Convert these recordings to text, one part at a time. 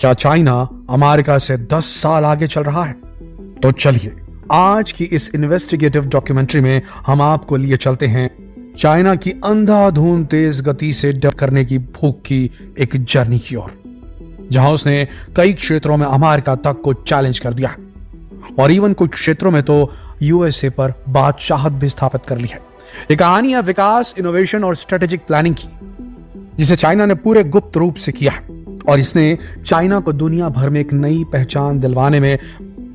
क्या China America से 10 साल आगे चल रहा है? तो चलिए आज की इस इन्वेस्टिगेटिव डॉक्यूमेंट्री में हम आपको लिए चलते हैं चाइना की अंधाधुंध तेज गति से डर करने की भूख की एक जर्नी की ओर, जहां उसने कई क्षेत्रों में अमेरिका तक को चैलेंज कर दिया और इवन कुछ क्षेत्रों में तो यूएसए पर बादशाहत भी स्थापित कर ली है। एक कहानी है विकास, इनोवेशन और स्ट्रेटेजिक प्लानिंग की, जिसे चाइना ने पूरे गुप्त रूप से किया है और इसने चाइना को दुनिया भर में एक नई पहचान दिलवाने में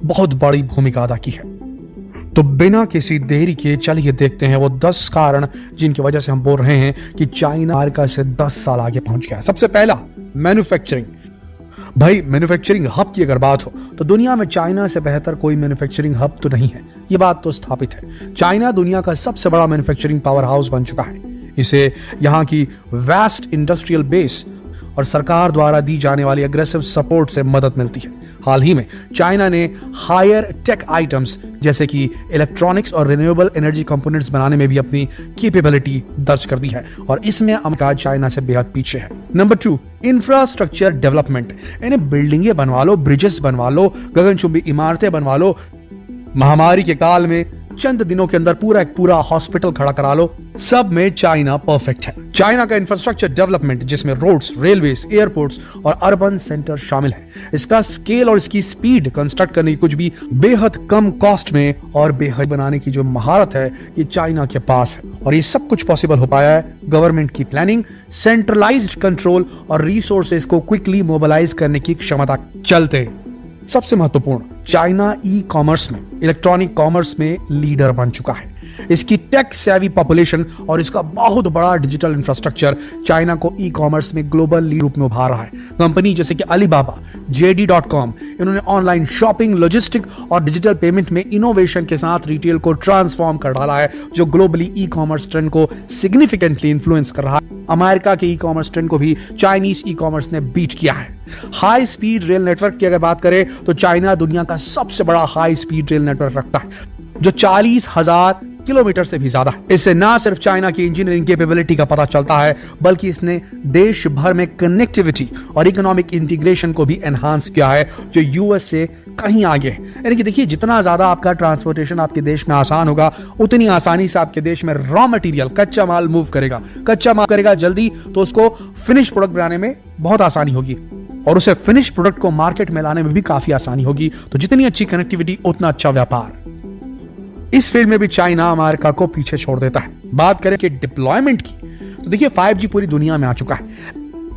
बहुत बड़ी भूमिका अदा की है। तो बिना किसी देरी के चलिए देखते हैं वो 10 कारण जिनकी वजह से हम बोल रहे हैं कि चाइना अमेरिका से 10 साल आगे पहुंच गया है। सबसे पहला, मैन्युफैक्चरिंग। भाई, मैन्युफैक्चरिंग हब की अगर बात हो तो दुनिया में चाइना से बेहतर कोई मैन्युफैक्चरिंग हब तो नहीं है, ये बात तो स्थापित है। चाइना दुनिया का सबसे बड़ा मैन्युफैक्चरिंग पावर हाउस बन चुका है। इसे यहाँ की वास्ट इंडस्ट्रियल बेस और सरकार द्वारा दी जाने वाली अग्रेसिव सपोर्ट से मदद मिलती है। हाल ही में चाइना ने हायर टेक आइटम्स जैसे कि इलेक्ट्रॉनिक्स और रिन्यूएबल एनर्जी कंपोनेंट्स बनाने में भी अपनी कैपेबिलिटी दर्ज कर दी है और इसमें अमेरिका चाइना से बेहद पीछे है। Number 2, infrastructure development. इन्हें बिल्डिंगें बनवा लो, ब्रिजेस बनवा लो, गगनचुंबी इमारतें बनवा लो, महामारी के काल में चंद दिनों के अंदर पूरा हॉस्पिटल खड़ा करा लो, सब में चाइना परफेक्ट है। चाइना का इंफ्रास्ट्रक्चर डेवलपमेंट, जिसमें रोड्स, रेलवेज, एयरपोर्ट्स और अर्बन सेंटर शामिल है, इसका स्केल और इसकी स्पीड कंस्ट्रक्ट करने की कुछ भी बेहद कम कॉस्ट में और बेहद बनाने की जो महारत है, ये चाइना के पास है। और ये सब कुछ पॉसिबल हो पाया है गवर्नमेंट की प्लानिंग, सेंट्रलाइज्ड कंट्रोल और रिसोर्सेज को क्विकली मोबिलाइज करने की क्षमता चलते। सबसे महत्वपूर्ण, चाइना ई कॉमर्स में, इलेक्ट्रॉनिक कॉमर्स में लीडर बन चुका है। इसकी टेक सेवी पॉपुलेशन और इसका बहुत बड़ा डिजिटल इंफ्रास्ट्रक्चर चाइना को ई कॉमर्स में ग्लोबल लीड रूप में उभार रहा है। कंपनी जैसे कि अलीबाबा, JD.com, इन्होंने ऑनलाइन शॉपिंग, लॉजिस्टिक और डिजिटल पेमेंट में इनोवेशन के साथ रिटेल को ट्रांसफॉर्म कर डाला है, जो ग्लोबली ई कॉमर्स ट्रेंड को सिग्निफिकेंटली इन्फ्लुएंस कर रहा है। अमेरिका के ई कॉमर्स ट्रेंड को भी चाइनीज ई कॉमर्स ने बीट किया है। हाई स्पीड रेल नेटवर्क की अगर बात करें तो चाइना दुनिया का सबसे बड़ा हाई स्पीड रेल नेटवर्क रखता है, जो 40,000 किलोमीटर से भी ज्यादा है। इससे ना सिर्फ चाइना की इंजीनियरिंग कैपेबिलिटी का पता चलता है, बल्कि इसने देश भर में कनेक्टिविटी और इकोनॉमिक इंटीग्रेशन को भी एनहांस किया है, जो यूएस से कहीं आगे है। यानी कि देखिए, जितना ज्यादा आपका ट्रांसपोर्टेशन आपके देश में आसान होगा, उतनी आसानी से आपके देश में रॉ मटेरियल, कच्चा माल मूव करेगा। कच्चा माल करेगा जल्दी तो उसको फिनिश प्रोडक्ट बनाने में बहुत आसानी होगी और उसे फिनिश प्रोडक्ट को मार्केट में लाने में भी काफी आसानी होगी। तो जितनी अच्छी कनेक्टिविटी उतना अच्छा व्यापार। इस फील्ड में भी चाइना अमेरिका को पीछे छोड़ देता है। बात करें कि डिप्लॉयमेंट की, तो देखिए 5G पूरी दुनिया में आ चुका है,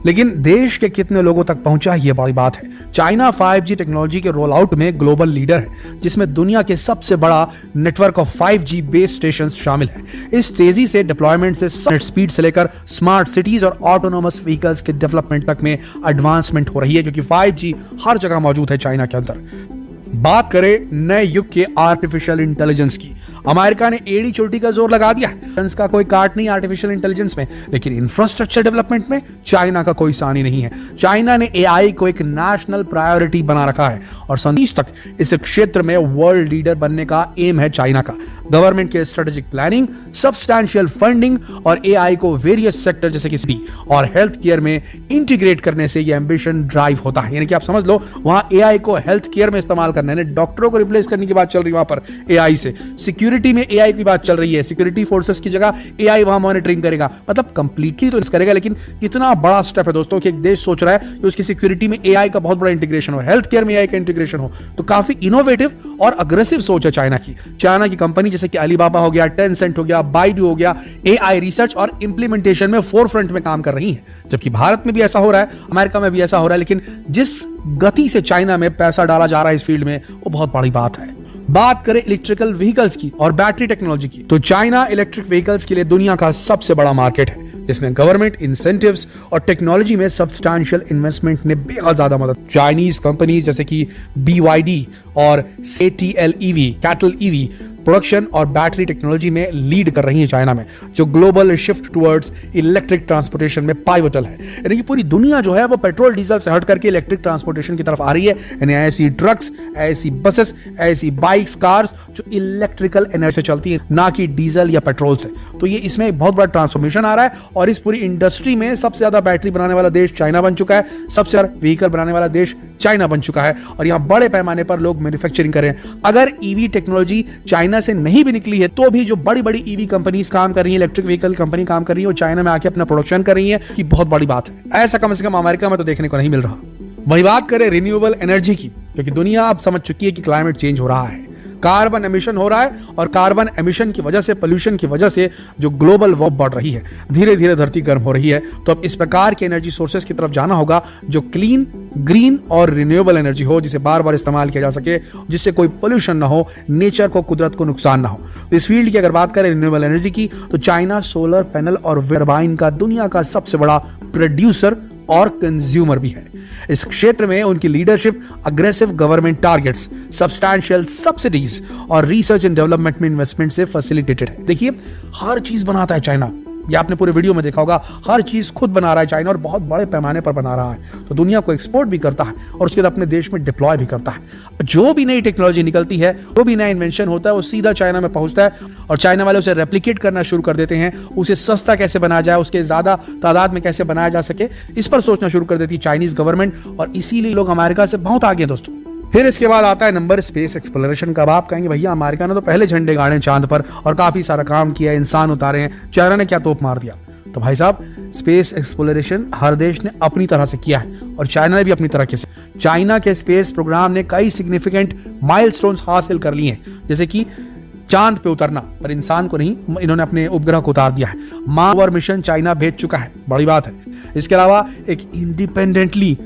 लेकिन देश के कितने लोगों तक पहुंचा ये बड़ी बात है। चाइना 5G टेक्नोलॉजी के रोल आउट में ग्लोबल लीडर है, जिसमें दुनिया के सबसे बड़ा network of 5G base station शामिल है। इस तेजी से डिप्लॉयमेंट से स्पीड से लेकर स्मार्ट सिटीज और ऑटोनोमस व्हीकल्स के डेवलपमेंट तक में एडवांसमेंट हो रही है, क्योंकि 5G हर जगह मौजूद है चाइना के अंदर। बात करें नए युग के आर्टिफिशियल इंटेलिजेंस की, अमेरिका ने एड़ी चोटी का जोर लगा दिया है। इसका कोई काट नहीं आर्टिफिशियल इंटेलिजेंस में, लेकिन इंफ्रास्ट्रक्चर डेवलपमेंट में चाइना का कोई सानी नहीं है। चाइना ने AI को एक नेशनल प्रायोरिटी बना रखा है और संदेश तक इस क्षेत्र में वर्ल्ड लीडर बनने का एम है चाइना का। गवर्नमेंट के स्ट्रेटेजिक प्लानिंग, सब्सटैंशियल फंडिंग और AI को वेरियस सेक्टर जैसे कि सिटी और हेल्थ केयर में इंटीग्रेट करने से यह एम्बिशन ड्राइव होता है। यानी कि आप समझ लो, वहां AI को हेल्थ केयर में इस्तेमाल करना है, डॉक्टरों को रिप्लेस करने की बात चल रही है वहां पर AI से। सिक्योरिटी में AI की बात चल रही है, सिक्योरिटी फोर्सेस की जगह AI वहां मॉनिटरिंग करेगा। मतलब कंप्लीटली तो करेगा, लेकिन कितना बड़ा स्टेप है दोस्तों कि एक देश सोच रहा है कि उसकी सिक्योरिटी में AI का बहुत बड़ा इंटीग्रेशन हो, हेल्थ केयर में AI का इंटीग्रेशन हो। तो काफी इनोवेटिव और अग्रेसिव सोच है चाइना की। चाइना की कंपनी जैसे कि अलीबाबा हो गया, टेंसेंट हो गया, बाइडू हो गया, AI रिसर्च और इंप्लीमेंटेशन में फोरफ्रंट में काम कर रही है। जबकि भारत में भी ऐसा हो रहा है, अमेरिका में भी ऐसा हो रहा है, लेकिन जिस गति से चाइना में पैसा डाला जा रहा है इस फील्ड में, वो बहुत बड़ी बात है। बात करें इलेक्ट्रिकल व्हीकल्स की और बैटरी टेक्नोलॉजी की, तो चाइना इलेक्ट्रिक व्हीकल्स के लिए दुनिया का सबसे बड़ा मार्केट है, जिसमें गवर्नमेंट इंसेंटिव्स और टेक्नोलॉजी में सब्सटैंशियल इन्वेस्टमेंट ने बेहद ज्यादा मदद। चाइनीज कंपनीज जैसे कि BYD और CATL EV प्रोडक्शन और बैटरी टेक्नोलॉजी में लीड कर रही है चाइना में, जो global shift towards electric transportation में पाइवटल है। यानी कि पूरी दुनिया जो है वो पेट्रोल डीजल से हट करके इलेक्ट्रिक ट्रांसपोर्टेशन की तरफ आ रही है। यानी ऐसी ट्रक्स, ऐसी बसेस, ऐसी बाइक्स, कार्स जो इलेक्ट्रिकल एनर्जी से चलती है, ना कि डीजल या पेट्रोल से। तो ये इसमें एक बहुत बड़ा ट्रांसफॉर्मेशन आ रहा है और इस पूरी इंडस्ट्री में सबसे ज्यादा बैटरी बनाने वाला देश चाइना बन चुका है, सबसे ज्यादा व्हीकल बनाने वाला देश चाइना बन चुका है और यहां बड़े पैमाने पर लोग मैन्युफैक्चरिंग कर रहे हैं। अगर ईवी टेक्नोलॉजी चाइना से नहीं भी निकली है तो भी जो बड़ी बड़ी ईवी कंपनीज काम कर रही है, इलेक्ट्रिक व्हीकल कंपनी काम कर रही है, वो चाइना में आके अपना प्रोडक्शन कर रही है, कि बहुत बड़ी बात है। ऐसा कम से कम अमेरिका में तो देखने को नहीं मिल रहा। वही बात करें रिन्यूएबल एनर्जी की, क्योंकि दुनिया अब समझ चुकी है कि क्लाइमेट चेंज हो रहा है, कार्बन एमिशन हो रहा है और कार्बन एमिशन की वजह से, पोल्यूशन की वजह से जो ग्लोबल वार्मिंग बढ़ रही है, धीरे धीरे धरती गर्म हो रही है। तो अब इस प्रकार के एनर्जी सोर्सेस की तरफ जाना होगा जो क्लीन, ग्रीन और रिन्यूएबल एनर्जी हो, जिसे बार बार इस्तेमाल किया जा सके, जिससे कोई पोल्यूशन ना हो, नेचर को, कुदरत को नुकसान ना हो। तो इस फील्ड की अगर बात करें रिन्यूएबल एनर्जी की, तो चाइना सोलर पैनल और टरबाइन का दुनिया का सबसे बड़ा प्रोड्यूसर और कंज्यूमर भी है। इस क्षेत्र में उनकी leadership, aggressive government targets, substantial subsidies और रिसर्च एंड डेवलपमेंट में इन्वेस्टमेंट से फैसिलिटेटेड है। देखिए, हर चीज बनाता है चाइना, ये आपने पूरे वीडियो में देखा होगा, हर चीज खुद बना रहा है चाइना और बहुत बड़े पैमाने पर बना रहा है। तो दुनिया को एक्सपोर्ट भी करता है और उसके बाद अपने देश में डिप्लॉय भी करता है। जो भी नई टेक्नोलॉजी निकलती है, जो भी नया इन्वेंशन होता है, वो सीधा चाइना में पहुंचता है और चाइना वाले उसे रेप्लिकेट करना शुरू कर देते हैं। उसे सस्ता कैसे बनाया जाए, उसके ज्यादा तादाद में कैसे बनाया जा सके, इस पर सोचना शुरू कर देती है चाइनीज गवर्नमेंट और इसीलिए लोग अमेरिका से बहुत आगे हैं दोस्तों। फिर इसके बाद आता है नंबर स्पेस एक्सप्लोरेशन का। आप कहेंगे भैया अमेरिका ने तो पहले झंडे गाड़े चांद पर और काफी सारा काम किया, इंसान उतारे हैं, चाइना ने क्या तोप मार दिया। तो भाई साहब, स्पेस एक्सप्लोरेशन हर देश ने अपनी तरह से किया है और चाइना ने भी अपनी तरह से। चाइना के स्पेस प्रोग्राम ने कई सिग्निफिकेंट माइलस्टोन्स हासिल कर लिए हैं, जैसे कि चांद पे उतरना, पर इंसान को नहीं, इन्होंने अपने उपग्रह को उतार दिया है। मार्स मिशन चाइना भेज चुका है, बड़ी बात है। इसके अलावा एक इंडिपेंडेंटली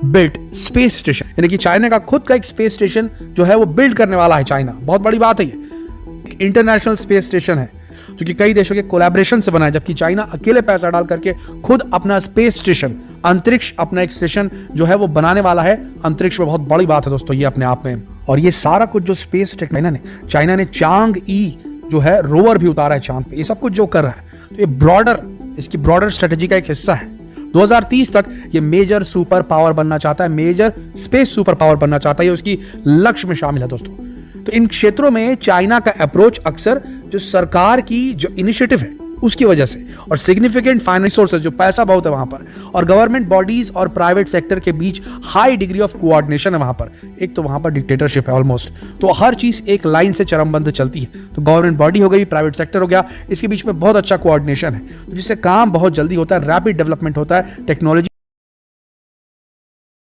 बिल्ट स्पेस स्टेशन, यानी कि चाइना का खुद का एक स्पेस स्टेशन जो है वो बिल्ड करने वाला है चाइना, बहुत बड़ी बात है। ये इंटरनेशनल स्पेस स्टेशन है जो कि कई देशों के कोलैबोरेशन से बना है, जबकि चाइना अकेले पैसा डाल करके खुद अपना स्पेस स्टेशन, अंतरिक्ष अपना एक स्टेशन जो है वो बनाने वाला है अंतरिक्ष में। बहुत बड़ी बात है दोस्तों ये अपने आप में। और ये सारा कुछ जो स्पेस चाइना ने चांग ई जो है रोवर भी उतारा है चांद पे, ये सब कुछ जो कर रहा है, तो ये इसकी ब्रॉडर स्ट्रेटेजी का एक हिस्सा है। 2030 तक ये मेजर सुपर पावर बनना चाहता है, मेजर स्पेस सुपर पावर बनना चाहता है, ये उसकी लक्ष्य में शामिल है दोस्तों। तो इन क्षेत्रों में चाइना का अप्रोच अक्सर जो सरकार की जो इनिशिएटिव है उसकी वजह से, और सिग्निफिकेंट फाइनेंस सोर्सेज, जो पैसा बहुत है वहां पर, और गवर्नमेंट बॉडीज और प्राइवेट सेक्टर के बीच हाई डिग्री ऑफ कोऑर्डिनेशन है वहां पर। एक तो वहां पर डिक्टेटरशिप है ऑलमोस्ट, तो हर चीज एक लाइन से चरमबंद चलती है। तो गवर्नमेंट बॉडी हो गई, प्राइवेट सेक्टर हो गया, इसके बीच में बहुत अच्छा कोऑर्डिनेशन है, तो जिससे काम बहुत जल्दी होता है, रैपिड डेवलपमेंट होता है, टेक्नोलॉजी